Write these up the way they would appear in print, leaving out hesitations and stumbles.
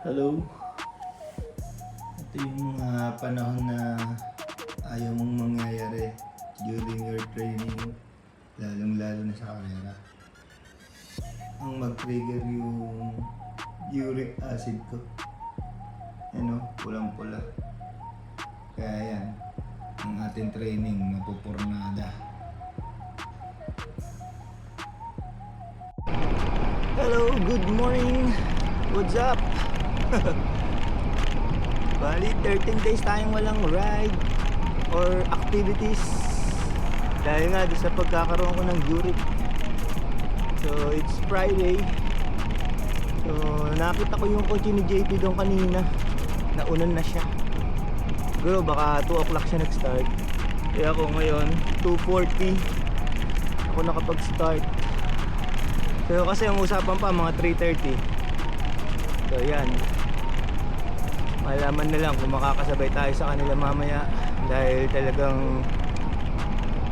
Hello. Ito yung panahon na ayaw mong mangyayari during your training, lalong-lalo na sa karera. Ang mag-trigger yung uric acid ko. Ano, pulang-pula. Kaya yan, ang ating training napupurnada. Hello, good morning. What's up? Bali, 13 days tayong walang ride or activities dahil nga doon sa pagkakaroon ko ng uric. So, it's Friday. So, nakita ko yung kotse ni JP doon kanina. Naunan na siya. Siguro baka 2 o'clock siya nag-start. Kaya ako ngayon, 2:40 ako nakapag-start. So, kasi ang usapan pa mga 3:30. So, yan. Malaman na lang kung makakasabay tayo sa kanila mamaya dahil talagang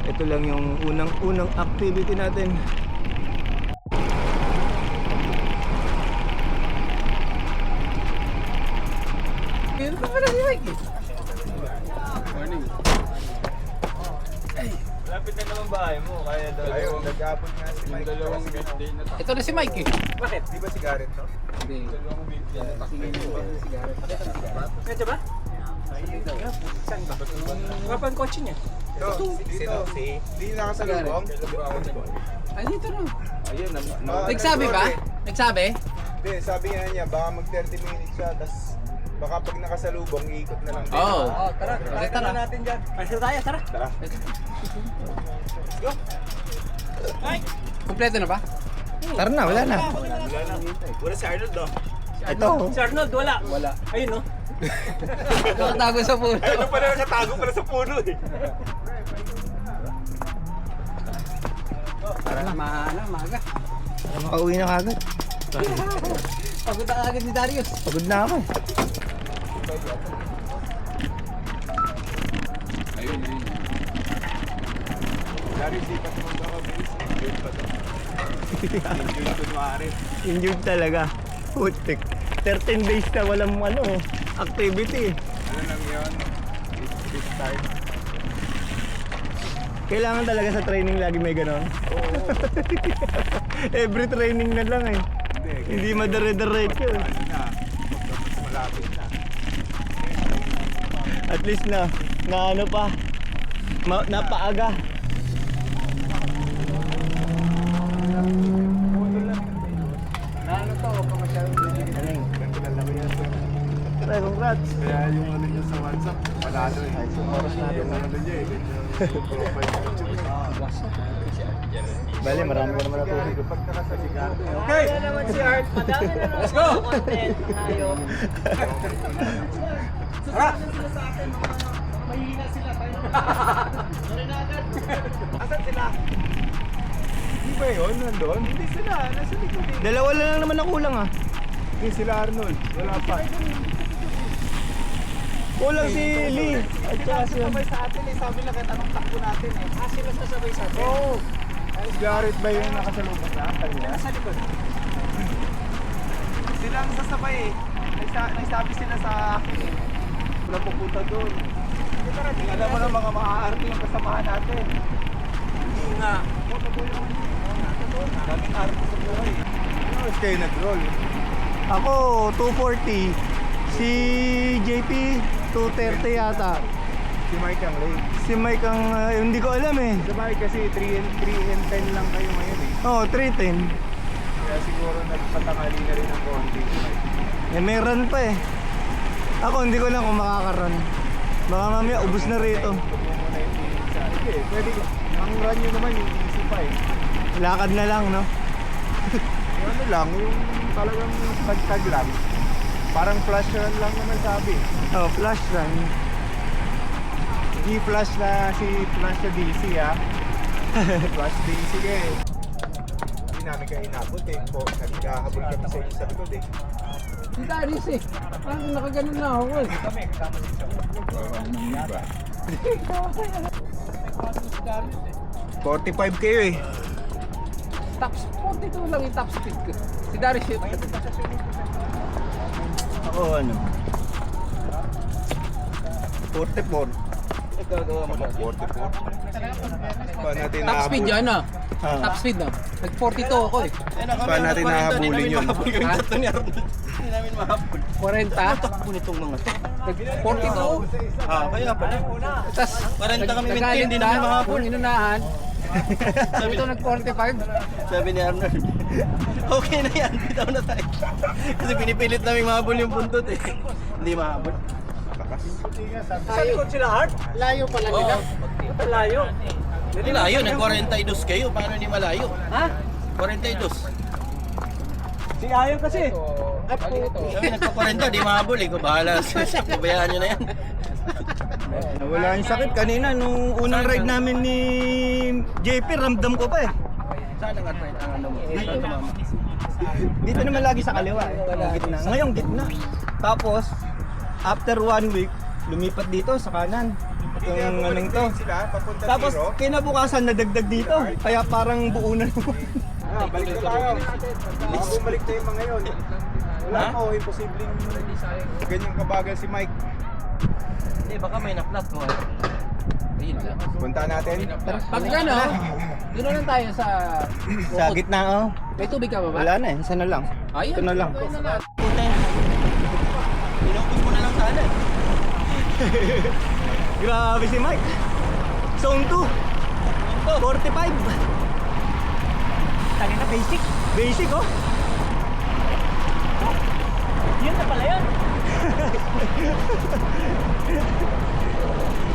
ito lang yung unang activity natin. Meron pa pala si Mikey. Morning. Lapit na naman bahay mo, kaya daw. Ayun, nag-abot nga si Mike. Dalawang weekday na to. Ito na si Mikey. Bakit? Di ba sigaret to? Hindi. Dalawang weekday na to. Sigaret. Medyo ba? Saan ba? Nga pa ang kotse niya? Ito, sino? Di nakasalubong? Ay, dito na. Ayun, Nagsabi ba? Nagsabi? Hindi, sabi nga niya, baka mag 30 minutes siya, tas baka pag nakasalubong, iikot na lang. Oo. Tara, Kasi tara. natin dyan. Pasok tayo, tara. Tara. Go! Ay! Kompleto na ba? Tara na, wala na. Wala si Arnold, no? Ito. Si Arnold, wala. Wala. Ayun, no? Nakatago sa puno. Ayun pala, nakatago pala sa puno eh. Para maaga. Para makauwi na kagad. Pagod na agad ni Darius. Pagod na ako eh. Ayun. Dari, sipat mo daw ako, bilis. Injured pa to. Injured kunwari. Injured talaga. Putik. 13 days na walang activity. Ano lang yun? This time. Kailangan talaga sa training lagi may ganon. Every training na lang eh. Hindi madare-diretso eh. Ano na? Mas malapit na. At least na ano pa. Napaaga. Ano to? Pamasyalong Try, congrats. Kaya yung ano niya sa WhatsApp, malalo eh. Ay, sumoros natin. Yung ano niya eh, ganyan profile picture. Bale, marami ko naman natubig. Pag nakasasigado. Okay! Wala naman si Art. Madami na naman. Let's go! Content tayo. Tara! Mahihina sila tayo. Sorry na agad. Asan sila? Hindi ba yun? Nandun? Hindi sila. Nasa likod eh. Dalawa na lang naman ang kulang ah. Hindi sila Arnold. Wala pa. Kulang si Lee. At saka si Sabay sa atin eh. Sabi lang kahit anong takbo natin eh. Sila sasabay sa atin. Oo. Si Garrett ba yung nakasalubong na? Kanina? Sa likod. Sila ang sasabay eh. Nagsabi sila sa akin eh. Wala pupunta doon. Alam mo na mga maaarte yung kasamahan natin. Hindi nga. Daming arte sa buhay eh. Ano oras kayo nag-roll? ako 240. Si JP 230 yata. Si Mike ang late. Si Mike ang hindi ko alam eh. Sa bahay kasi 3 and 10 lang kayo ngayon eh. Oh, 310. Kaya siguro nagpatangali na rin ang konti si Mike. Eh may run pa eh. Ako hindi ko lang kung makakaron. Baka mamaya ubos na rito. Huwag mo muna yung isa. Sige, pwede. Ang run nyo naman yung easy pa eh. Lakad na lang, no? Yung ano lang, yung talagang tag-tag lang. Parang flash run lang naman sabi. Oh, flash run. Hindi flash na si flash na DC ha. Flash DC ka eh. Hindi namin kayo inabot eh. Nagkahabol kami sa inyo sa likod eh. Si Darius eh. Parang nakaganon na ako eh. Kami, kasama din sa iba. 45 kayo eh. Top 42 lang yung top speed ko. Si Darius yun. Ako ano? 44. Gagawa mo na 44. Paano natin Top speed yun, no? Ah. Top speed, no? Nag-42 ako eh. Paano natin nahabulin yun? Ha? 40? Takbo nitong mga to. Nag-42? Kaya pala. Tapos, 40 kami maintain, di namin mahabol. Inunahan. Ito nag-45. Sabi ni Arnold, okay na yan, bitaw na tayo. Kasi pinipilit namin mahabol yung buntot eh. Hindi mahabol. Sa likod sila, Art? Layo pala nila. Layo. Malayo, nag-42 kayo. Paano hindi malayo? Ha? 42. Si Ayon kasi. Ay, puto. Sabi nagpa-40, di mahabol eh. Kung bahala sa pabayaan nyo na yan. Nawala yung sakit kanina nung unang ride namin ni JP, ramdam ko pa eh. Saan ang ride ang ano mo? Dito naman lagi sa kaliwa eh. Gitna. Ngayon gitna. Tapos, after 1 week, lumipat dito sa kanan. Yung anong to. Sila, papunta Tapos zero. kinabukasan nadagdag dito. Kaya parang buo na naman. Balik na tayo. Baka bumalik tayo mga yun. Wala ko, imposibleng ganyang kabagal si Mike. Hindi, baka may na-flat mo. Ayun lang. Punta natin. Pag ano, doon lang tayo sa... Sa gitna oh. May tubig ka ba ba? Wala na eh, isa na lang. Ayun. Ito na lang. Ayun. Inubos mo na lang sana. Grabe si Mike. Zone 2. 45. Tangin na basic. Basic oh. Yun na pala yun.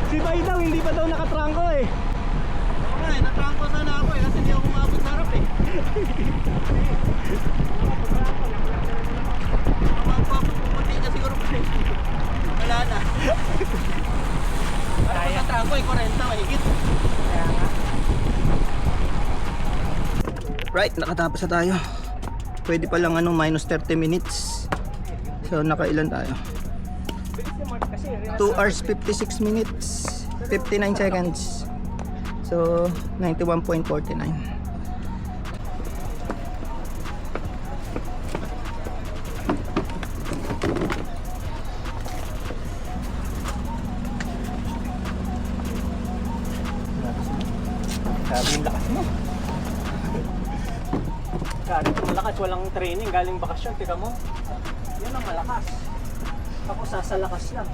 Si Mike daw, hindi pa daw nakatrangko eh. Oo nga eh, natrangko sana ako eh, kasi hindi ako umabot sa harap eh. Pupunti na siguro pa eh. Wala na. Kaya natrangko eh, 40 mahigit. Kaya nga. Right, nakatapos na tayo. Pwede pa lang ano, minus 30 minutes. So nakailan tayo? 2 hours 56 minutes 59 seconds. So 91.49. Sabi yung lakas mo. Galing malakas, walang training, galing bakasyon, tika mo. Yan ang malakas. Ako sasalakas lang.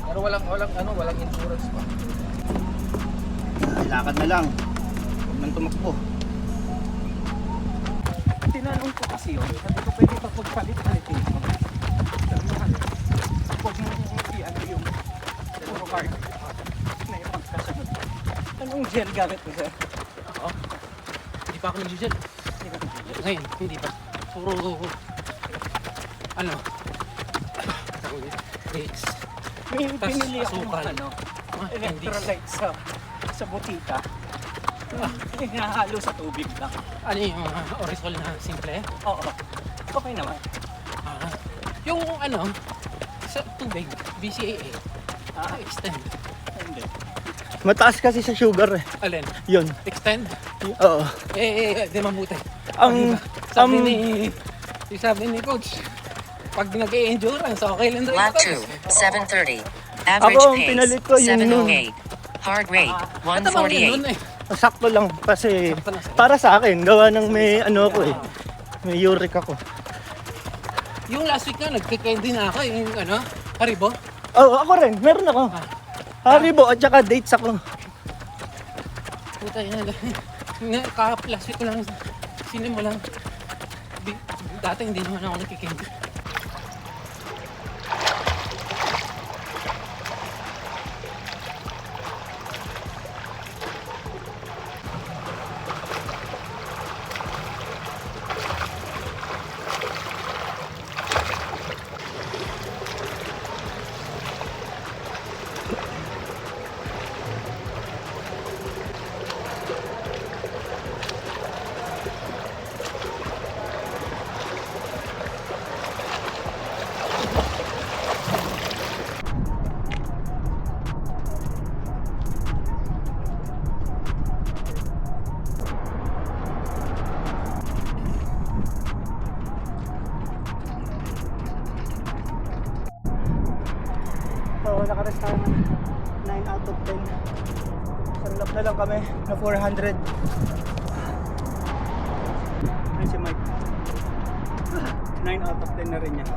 Pero walang insurance pa. Lakad na lang. Huwag nang tumakbo. Tinanong ko kasi yun, sabi ko pwede ba pagpalit-palitin mo? Huwag mo ano yung puro card na yung pagkasunod. Anong gel gamit mo, sir? Oo. Hindi pa ako nag-gel. Ngayon, hindi pa. Puro... Ano? Dates. May Tas pinili akong asukal. ano, Ah, electrolyte sa butita. Hinahalo sa tubig lang. Ano yung Orisol na simple? Oo. Okay naman. Ah, yung ano, sa tubig, BCAA, extend. Hindi. Mataas kasi sa sugar eh. Alin? Yun. Extend? Oo. Di mabuti. Ang... Sabi ni coach, pag nag-e-endurance, okay lang daw. Lap 2, 7:30. Average Ako, ang pace, pinalit ko yun 7:08. Heart rate, Matamang yun 148. eh. Sakto lang kasi para sa akin, gawa ng may ano ako eh. May uric ako. Yung last week nga, nagka-candy na ako, yung ano, Haribo. Oo, ako rin. Meron ako. Haribo at saka dates ako. Puta yan. Last week ko lang, sinimulang. Dati hindi naman ako nagka-candy. nakarest tayo ng 9 out of 10. Sarap na lang kami na 400. Ayun si Mike. 9 out of 10 na rin niya.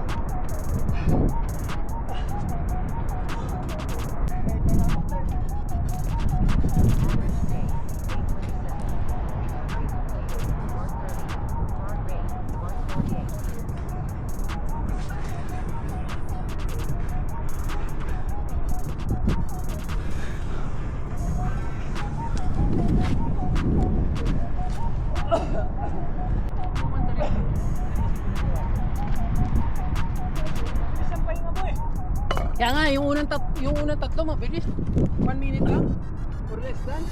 Kaya nga, yung unang tatlo mabilis. 1 minute lang. Or less than.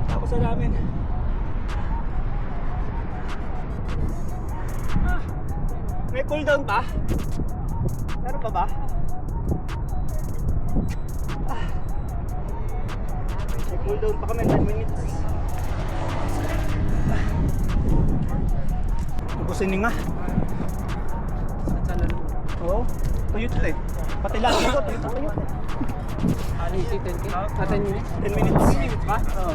Tapos na namin. May cooldown pa? Meron pa ba? May cooldown pa kami, 10 minutes. Ubusin nga. Oo. Tuyot ulit. Pati lang ito, tuyot. Ano yung 10K? 10 minutes? 10 minutes. 10 minutes ba? Oo.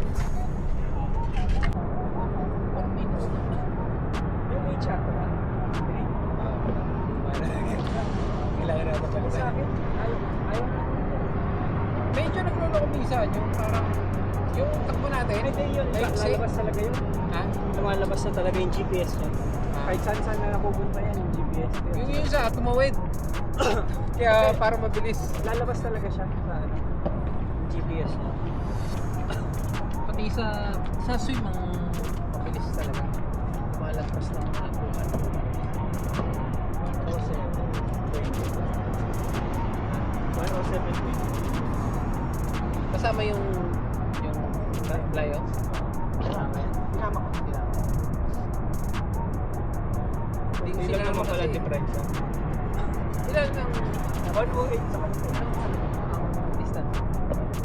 Yung HR ba? Kailangan natin pala sa akin. Ayaw. Medyo nagluloko-bisan yung parang yung takbo natin. Hindi yun, lalabas talaga yun. Ha? Lumalabas na talaga yung GPS niya. Kahit saan na napupunta yan yung GPS niya. Yung isa, tumawid. Kaya para mabilis. Lalabas talaga siya sa ano, GPS niya. Pati sa swim ang mabilis talaga. Malagpas ng mga buwan. Kasi 107.20. Kasama yung layo. Tama yan. Tama ko. Hindi lang naman pala difference. Ilan ang 108 sa kanila. distance?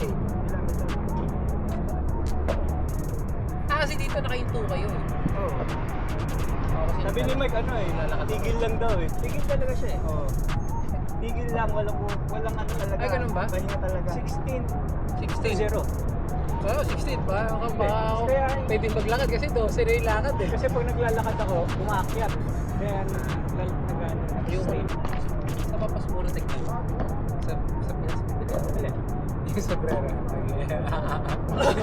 Ilan na tayo? Kasi dito nakahinto kayo eh. Oo. Kasi Sabi ni Mike ano eh, tigil lang daw eh. Tigil talaga siya eh. Oo. Tigil lang, walang ano talaga. Ay, ganun ba? Pahinga talaga. 16. 0. Oo, 16 ba? Baka Kaya, pwedeng maglakad kasi 12 na yung lakad eh. kasi pag naglalakad ako, umaakyat. Kaya nag-ano. Yung sa papas muna tignan. Sa Pinas Pilipinas. Alin? Yung sobrero.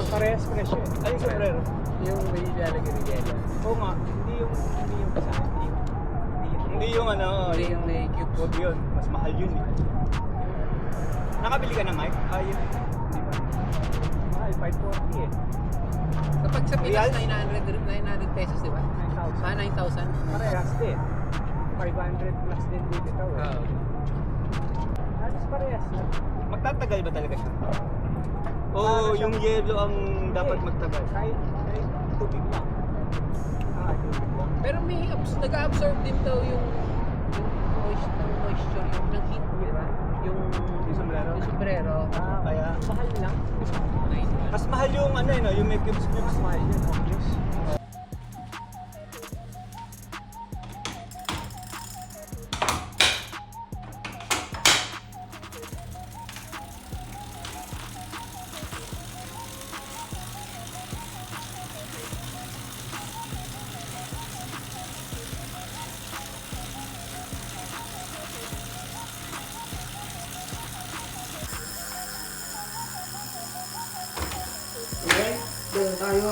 Parehas presyo eh. Ay, sombrero. Yung may ilalagay ng yelo. Oo nga, hindi yung kasama. Hindi yung ano, Hindi yung may cube Huwag yun, mas mahal yun eh. Nakabili ka ng mic? Ayun. Di ba? Mahal, 540 eh. Kapag sa Pinas, Reals? 900 pesos, di ba? 9,000. 9,000. Parehas din. 500 plus din dito ito eh. Oo. Halos parehas na. Magtatagal ba talaga siya? O yung yellow ang dapat magtagal? Kahit tubig lang. Tubig lang. Pero may nag-absorb din daw yung moisture, yung ng heat, di ba? Yung sombrero? Yung sombrero. Kaya, Mahal lang. mas mahal yung ano eh, no? Yung may cubes. Mas mahal yun, obvious. Okay, doon tayo.